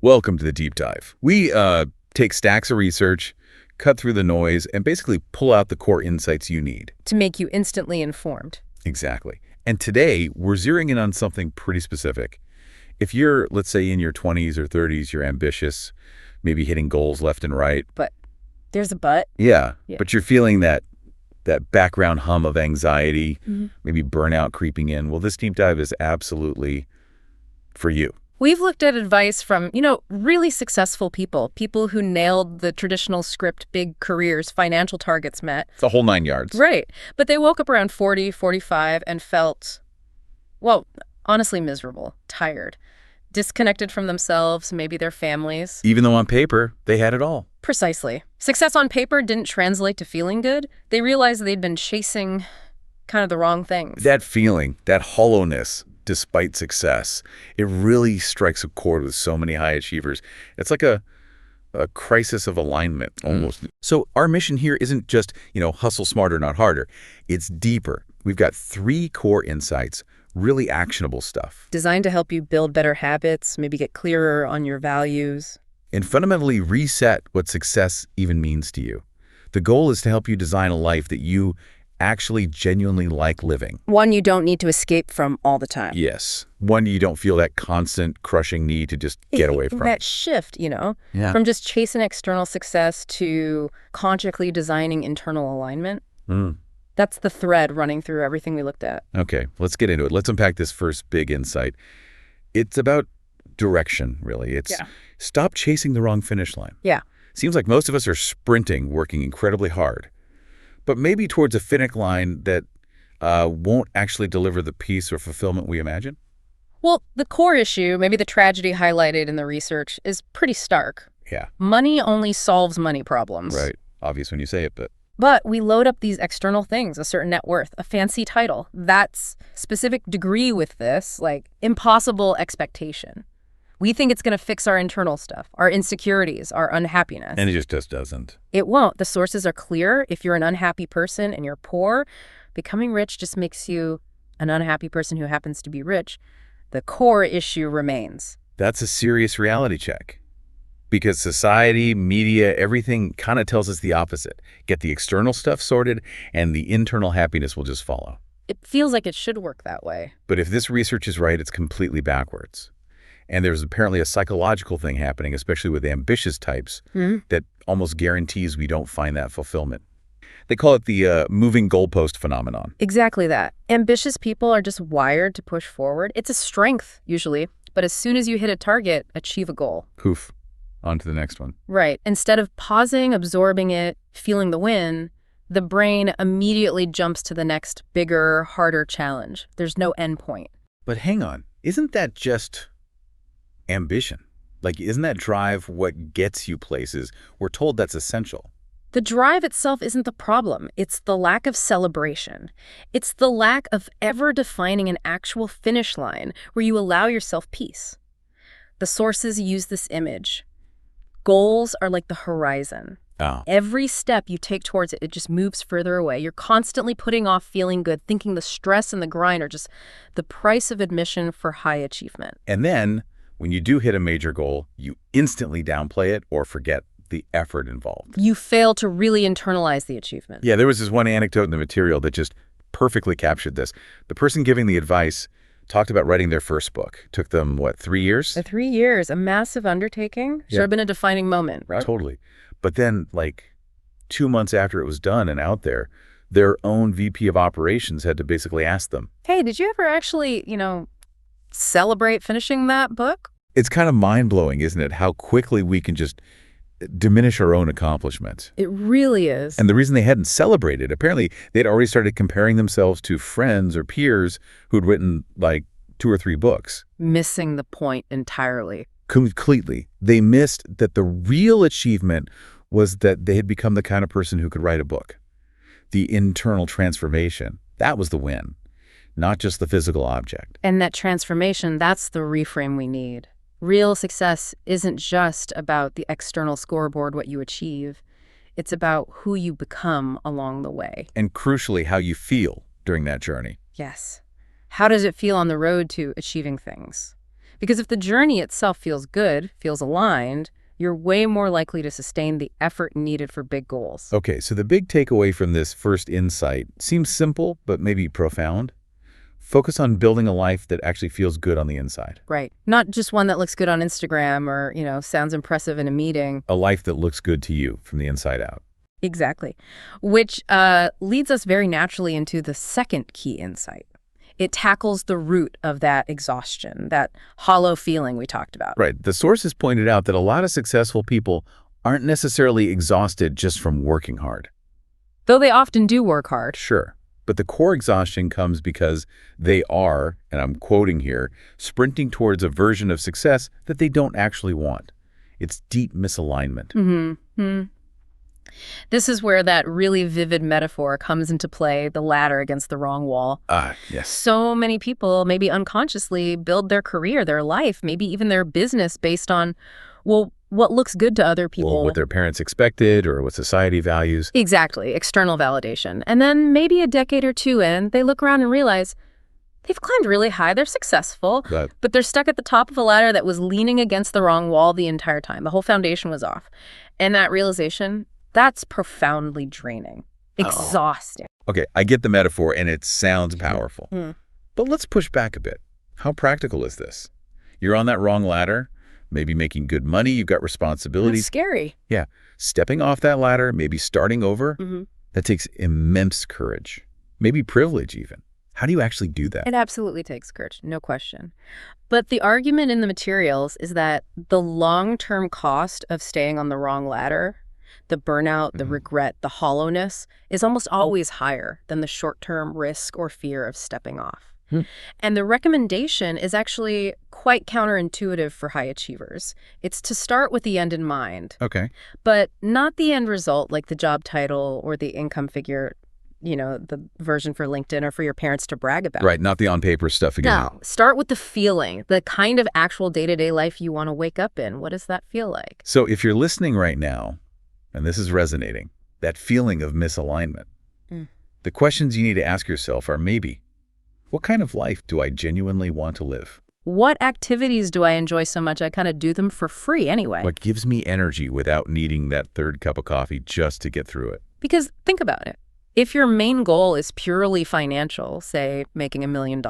Welcome to the deep dive. We take stacks of research, cut through the noise, and basically pull out the core insights you need. To make you instantly informed. Exactly. And today, we're zeroing in on something pretty specific. If you're, let's say, in your 20s or 30s, you're ambitious, maybe hitting goals left and right. But there's a but. Yeah. But you're feeling that background hum of anxiety, maybe burnout creeping in. Well, this deep dive is absolutely for you. We've looked at advice from, really successful people who nailed the traditional script, big careers, financial targets met. It's a whole 9 yards. Right. But they woke up around 40, 45 and felt, well, honestly miserable, tired, disconnected from themselves, maybe their families. Even though on paper, they had it all. Precisely. Success on paper didn't translate to feeling good. They realized they'd been chasing kind of the wrong things. That feeling, that hollowness, despite success, it really strikes a chord with so many high achievers. It's like a crisis of alignment, almost. So our mission here isn't just, hustle smarter, not harder. It's deeper. We've got 3 core insights, really actionable stuff. Designed to help you build better habits, maybe get clearer on your values. And fundamentally reset what success even means to you. The goal is to help you design a life that you actually genuinely like living. One you don't need to escape from all the time. Yes. One you don't feel that constant crushing need to just get away from. That shift, from just chasing external success to consciously designing internal alignment. That's the thread running through everything we looked at. Okay, let's get into it. Let's unpack this first big insight. It's about direction, really. It's stop chasing the wrong finish line. Yeah. Seems like most of us are sprinting, working incredibly hard, but maybe towards a finish line that won't actually deliver the peace or fulfillment we imagine? Well, the core issue, maybe the tragedy highlighted in the research, is pretty stark. Yeah. Money only solves money problems. Right. Obvious when you say it, but... But we load up these external things, a certain net worth, a fancy title. That's specific degree with this, like impossible expectation. We think it's going to fix our internal stuff, our insecurities, our unhappiness. And it just doesn't. It won't. The sources are clear. If you're an unhappy person and you're poor, becoming rich just makes you an unhappy person who happens to be rich. The core issue remains. That's a serious reality check. Because society, media, everything kind of tells us the opposite. Get the external stuff sorted, and the internal happiness will just follow. It feels like it should work that way. But if this research is right, it's completely backwards. And there's apparently a psychological thing happening, especially with ambitious types, that almost guarantees we don't find that fulfillment. They call it the moving goalpost phenomenon. Exactly that. Ambitious people are just wired to push forward. It's a strength, usually. But as soon as you hit a target, achieve a goal. Poof. On to the next one. Right. Instead of pausing, absorbing it, feeling the win, the brain immediately jumps to the next bigger, harder challenge. There's no end point. But hang on. Isn't that just ambition? Like, isn't that drive what gets you places? We're told that's essential. The drive itself isn't the problem. It's the lack of celebration. It's the lack of ever defining an actual finish line where you allow yourself peace. The sources use this image. Goals are like the horizon. Oh. Every step you take towards it, it just moves further away. You're constantly putting off feeling good, thinking the stress and the grind are just the price of admission for high achievement. And then, when you do hit a major goal, you instantly downplay it or forget the effort involved. You fail to really internalize the achievement. Yeah, there was this one anecdote in the material that just perfectly captured this. The person giving the advice talked about writing their first book. Took them, 3 years? 3 years, a massive undertaking. Should have been a defining moment, right? Totally. But then, 2 months after it was done and out there, their own VP of operations had to basically ask them, hey, did you ever actually, celebrate finishing that book? It's kind of mind-blowing, isn't it, how quickly we can just diminish our own accomplishments. It really is. And the reason they hadn't celebrated, apparently they'd already started comparing themselves to friends or peers who'd written 2 or 3 books. Missing the point entirely. Completely. They missed that the real achievement was that they had become the kind of person who could write a book. The internal transformation, that was the win, not just the physical object. And that transformation, that's the reframe we need. Real success isn't just about the external scoreboard, what you achieve. It's about who you become along the way. And crucially, how you feel during that journey. Yes. How does it feel on the road to achieving things? Because if the journey itself feels good, feels aligned, you're way more likely to sustain the effort needed for big goals. Okay, so the big takeaway from this first insight seems simple, but maybe profound. Focus on building a life that actually feels good on the inside. Right. Not just one that looks good on Instagram or, sounds impressive in a meeting. A life that looks good to you from the inside out. Exactly. Which leads us very naturally into the second key insight. It tackles the root of that exhaustion, that hollow feeling we talked about. Right. The sources pointed out that a lot of successful people aren't necessarily exhausted just from working hard. Though they often do work hard. Sure. But the core exhaustion comes because they are, and I'm quoting here, sprinting towards a version of success that they don't actually want. It's deep misalignment. Mm-hmm. This is where that really vivid metaphor comes into play, the ladder against the wrong wall. Yes. So many people, maybe unconsciously, build their career, their life, maybe even their business based on, what looks good to other people. Well, what their parents expected or what society values. Exactly, external validation. And then maybe a decade or two in, they look around and realize they've climbed really high, they're successful, but they're stuck at the top of a ladder that was leaning against the wrong wall the entire time. The whole foundation was off. And that realization, that's profoundly draining, exhausting. Okay, I get the metaphor and it sounds powerful. But let's push back a bit. How practical is this? You're on that wrong ladder, maybe making good money, you've got responsibilities. That's scary. Yeah, stepping off that ladder, maybe starting over, that takes immense courage, maybe privilege even. How do you actually do that? It absolutely takes courage, no question. But the argument in the materials is that the long-term cost of staying on the wrong ladder, the burnout, the regret, the hollowness, is almost always higher than the short-term risk or fear of stepping off. And the recommendation is actually quite counterintuitive for high achievers. It's to start with the end in mind. Okay. But not the end result, like the job title or the income figure, the version for LinkedIn or for your parents to brag about. Right, not the on-paper stuff again. No, start with the feeling, the kind of actual day-to-day life you want to wake up in. What does that feel like? So if you're listening right now, and this is resonating, that feeling of misalignment, the questions you need to ask yourself are maybe, what kind of life do I genuinely want to live? What activities do I enjoy so much I kind of do them for free anyway? What gives me energy without needing that third cup of coffee just to get through it? Because think about it. If your main goal is purely financial, say making $1 million,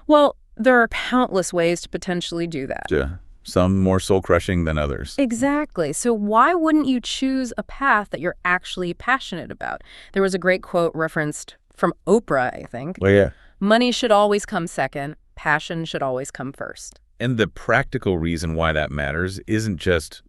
well, there are countless ways to potentially do that. Yeah. Some more soul-crushing than others. Exactly. So why wouldn't you choose a path that you're actually passionate about? There was a great quote referenced from Oprah, I think. Well, yeah. Money should always come second. Passion should always come first. And the practical reason why that matters isn't just,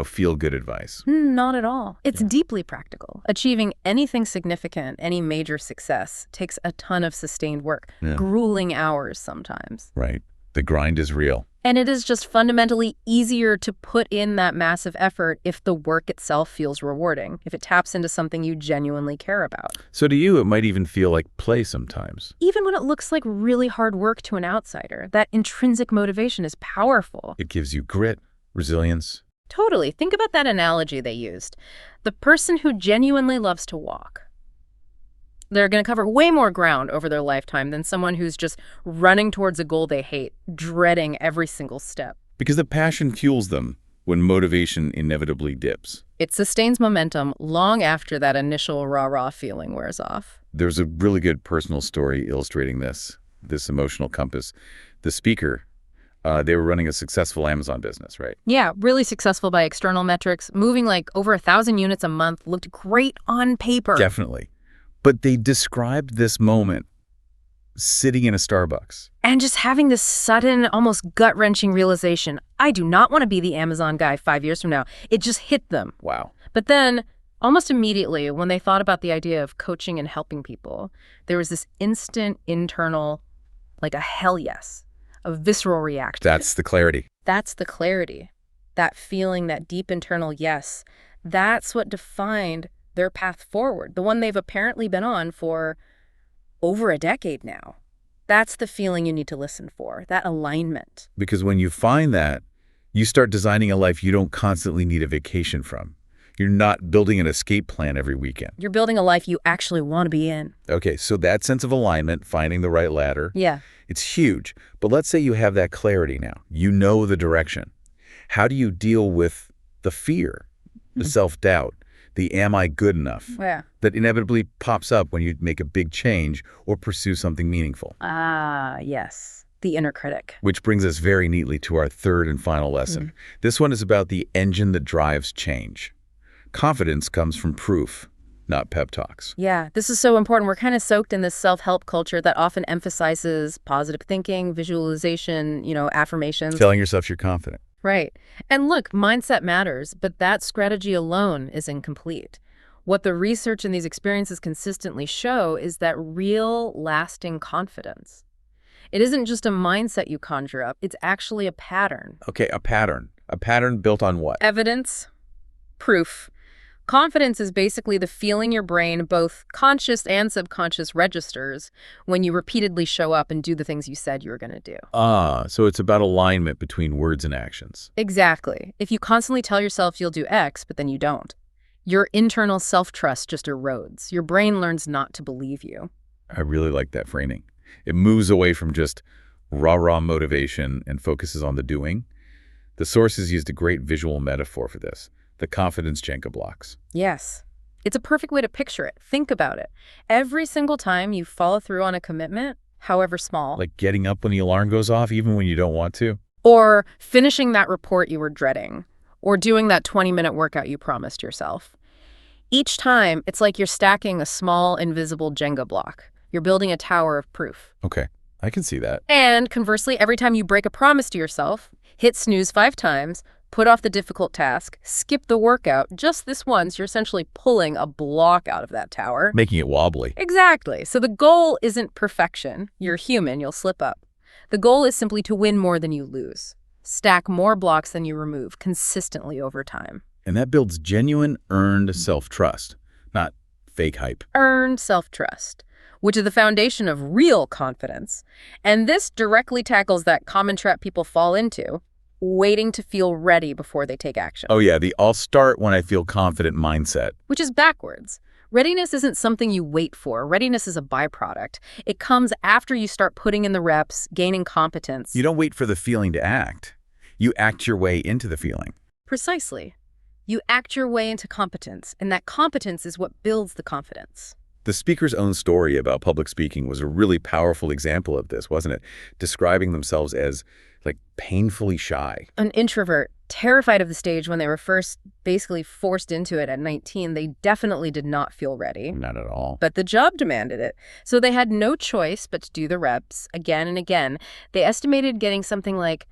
feel-good advice. Not at all. It's deeply practical. Achieving anything significant, any major success, takes a ton of sustained work, grueling hours sometimes. Right. The grind is real. And it is just fundamentally easier to put in that massive effort if the work itself feels rewarding, if it taps into something you genuinely care about. So to you, it might even feel like play sometimes. Even when it looks like really hard work to an outsider, that intrinsic motivation is powerful. It gives you grit, resilience. Totally. Think about that analogy they used. The person who genuinely loves to walk, they're going to cover way more ground over their lifetime than someone who's just running towards a goal they hate, dreading every single step. Because the passion fuels them when motivation inevitably dips. It sustains momentum long after that initial rah-rah feeling wears off. There's a really good personal story illustrating this emotional compass. The speaker, they were running a successful Amazon business, right? Yeah, really successful by external metrics, moving like over 1,000 units a month, looked great on paper. Definitely. But they described this moment sitting in a Starbucks. And just having this sudden, almost gut-wrenching realization, I do not want to be the Amazon guy 5 years from now. It just hit them. Wow. But then, almost immediately, when they thought about the idea of coaching and helping people, there was this instant internal, like a hell yes, a visceral reaction. That's the clarity. That's the clarity. That feeling, that deep internal yes, that's what defined their path forward, the one they've apparently been on for over a decade now. That's the feeling you need to listen for, that alignment. Because when you find that, you start designing a life you don't constantly need a vacation from. You're not building an escape plan every weekend. You're building a life you actually want to be in. Okay, so that sense of alignment, finding the right ladder, Yeah. it's huge. But let's say you have that clarity now. You know the direction. How do you deal with the fear, the self-doubt, the am I good enough Yeah. that inevitably pops up when you make a big change or pursue something meaningful? Ah, yes. The inner critic. Which brings us very neatly to our third and final lesson. This one is about the engine that drives change. Confidence comes from proof, not pep talks. Yeah, this is so important. We're kind of soaked in this self-help culture that often emphasizes positive thinking, visualization, affirmations. Telling yourself you're confident. Right. And look, mindset matters, but that strategy alone is incomplete. What the research and these experiences consistently show is that real, lasting confidence. It isn't just a mindset you conjure up, it's actually a pattern. Okay, a pattern. A pattern built on what? Evidence, proof. Confidence is basically the feeling your brain, both conscious and subconscious, registers when you repeatedly show up and do the things you said you were going to do. So it's about alignment between words and actions. Exactly. If you constantly tell yourself you'll do X, but then you don't, your internal self-trust just erodes. Your brain learns not to believe you. I really like that framing. It moves away from just rah-rah motivation and focuses on the doing. The sources used a great visual metaphor for this. The confidence Jenga blocks. Yes. It's a perfect way to picture it. Think about it. Every single time you follow through on a commitment, however small, Like getting up when the alarm goes off, even when you don't want to. or finishing that report you were dreading, or doing that 20-minute workout you promised yourself. Each time, it's like you're stacking a small, invisible Jenga block. You're building a tower of proof. Okay, I can see that. And conversely, every time you break a promise to yourself, hit snooze 5 times, put off the difficult task, skip the workout, just this once, you're essentially pulling a block out of that tower. Making it wobbly. Exactly. So the goal isn't perfection. You're human, you'll slip up. The goal is simply to win more than you lose. Stack more blocks than you remove consistently over time. And that builds genuine, earned self-trust, not fake hype. Earned self-trust, which is the foundation of real confidence. And this directly tackles that common trap people fall into, waiting to feel ready before they take action. Oh yeah, the I'll start when I feel confident mindset. Which is backwards. Readiness isn't something you wait for. Readiness is a byproduct. It comes after you start putting in the reps, gaining competence. You don't wait for the feeling to act. You act your way into the feeling. Precisely. You act your way into competence, and that competence is what builds the confidence. The speaker's own story about public speaking was a really powerful example of this, wasn't it? Describing themselves as like painfully shy. An introvert, terrified of the stage when they were first basically forced into it at 19, they definitely did not feel ready. Not at all. But the job demanded it. So they had no choice but to do the reps again and again. They estimated getting something like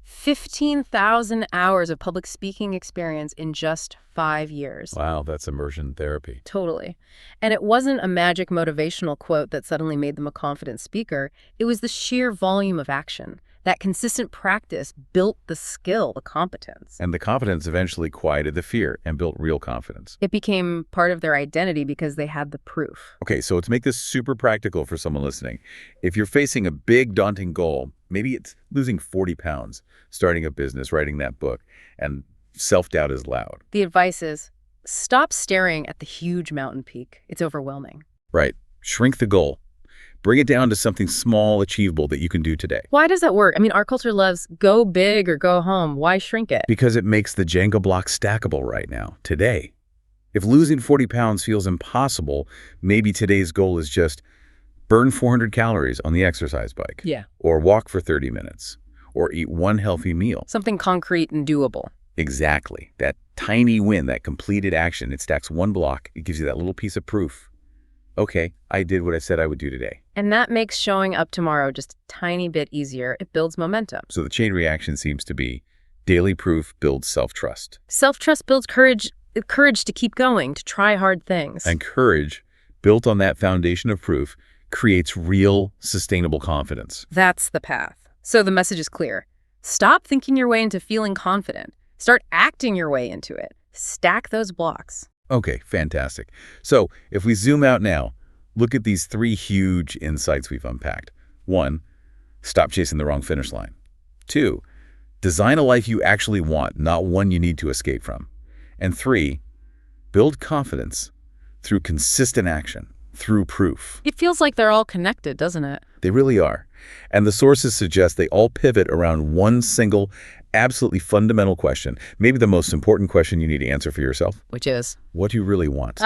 15,000 hours of public speaking experience in just 5 years. Wow, that's immersion therapy. Totally. And it wasn't a magic motivational quote that suddenly made them a confident speaker. It was the sheer volume of action. That consistent practice built the skill, the competence. And the confidence eventually quieted the fear and built real confidence. It became part of their identity because they had the proof. Okay, so to make this super practical for someone listening, if you're facing a big, daunting goal, maybe it's losing 40 pounds, starting a business, writing that book, and self-doubt is loud. The advice is, stop staring at the huge mountain peak. It's overwhelming. Right. Shrink the goal. Bring it down to something small, achievable that you can do today. Why does that work? I mean, our culture loves go big or go home. Why shrink it? Because it makes the Jenga block stackable right now, today. If losing 40 pounds feels impossible, maybe today's goal is just burn 400 calories on the exercise bike. Yeah. Or walk for 30 minutes. Or eat one healthy meal. Something concrete and doable. Exactly. That tiny win, that completed action, it stacks one block. It gives you that little piece of proof. Okay, I did what I said I would do today. And that makes showing up tomorrow just a tiny bit easier. It builds momentum. So the chain reaction seems to be daily proof builds self-trust. Self-trust builds courage to keep going, to try hard things. And courage, built on that foundation of proof, creates real, sustainable confidence. That's the path. So the message is clear. Stop thinking your way into feeling confident. Start acting your way into it. Stack those blocks. Okay, fantastic. So if we zoom out now, look at these 3 huge insights we've unpacked. 1, stop chasing the wrong finish line. 2, design a life you actually want, not one you need to escape from. And 3, Build confidence through consistent action, through proof. It feels like they're all connected, doesn't it? They really are. And the sources suggest they all pivot around one single, absolutely fundamental question, maybe the most important question you need to answer for yourself. Which is? What do you really want?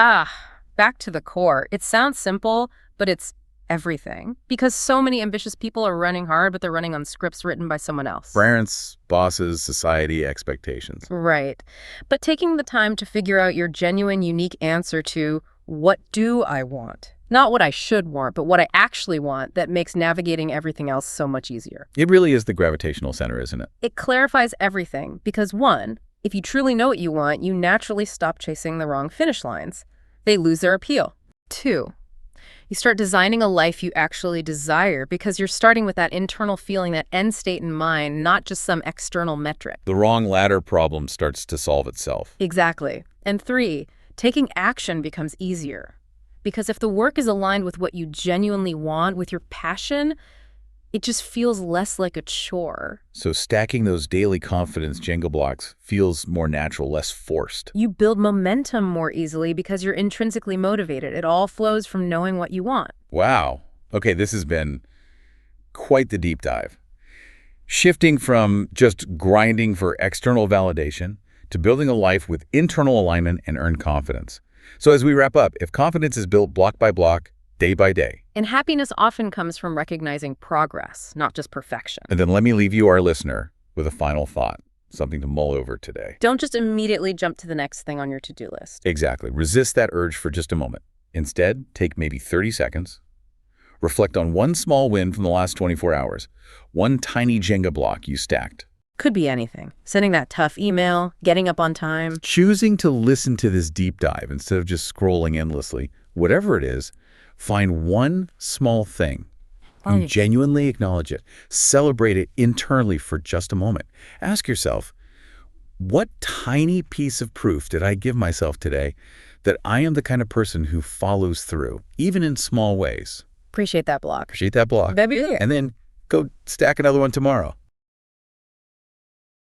Back to the core. It sounds simple, but it's everything. Because so many ambitious people are running hard, but they're running on scripts written by someone else. Parents, bosses, society, expectations. Right. But taking the time to figure out your genuine, unique answer to what do I want? Not what I should want, but what I actually want, that makes navigating everything else so much easier. It really is the gravitational center, isn't it? It clarifies everything because, one, if you truly know what you want, you naturally stop chasing the wrong finish lines. They lose their appeal. Two, you start designing a life you actually desire because you're starting with that internal feeling, that end state in mind, not just some external metric. The wrong ladder problem starts to solve itself. Exactly. And three, taking action becomes easier. Because if the work is aligned with what you genuinely want, with your passion, it just feels less like a chore. So stacking those daily confidence Jenga blocks feels more natural, less forced. You build momentum more easily because you're intrinsically motivated. It all flows from knowing what you want. Wow. Okay, this has been quite the deep dive. Shifting from just grinding for external validation to building a life with internal alignment and earned confidence. So as we wrap up, if confidence is built block by block, day by day. And happiness often comes from recognizing progress, not just perfection. And then let me leave you, our listener, with a final thought, something to mull over today. Don't just immediately jump to the next thing on your to-do list. Exactly. Resist that urge for just a moment. Instead, take maybe 30 seconds. Reflect on one small win from the last 24 hours, one tiny Jenga block you stacked. Could be anything. Sending that tough email, getting up on time. Choosing to listen to this deep dive instead of just scrolling endlessly, whatever it is, find one small thing and genuinely acknowledge it. Celebrate it internally for just a moment. Ask yourself, what tiny piece of proof did I give myself today that I am the kind of person who follows through, even in small ways? Appreciate that block. Appreciate that block. Baby. And then go stack another one tomorrow.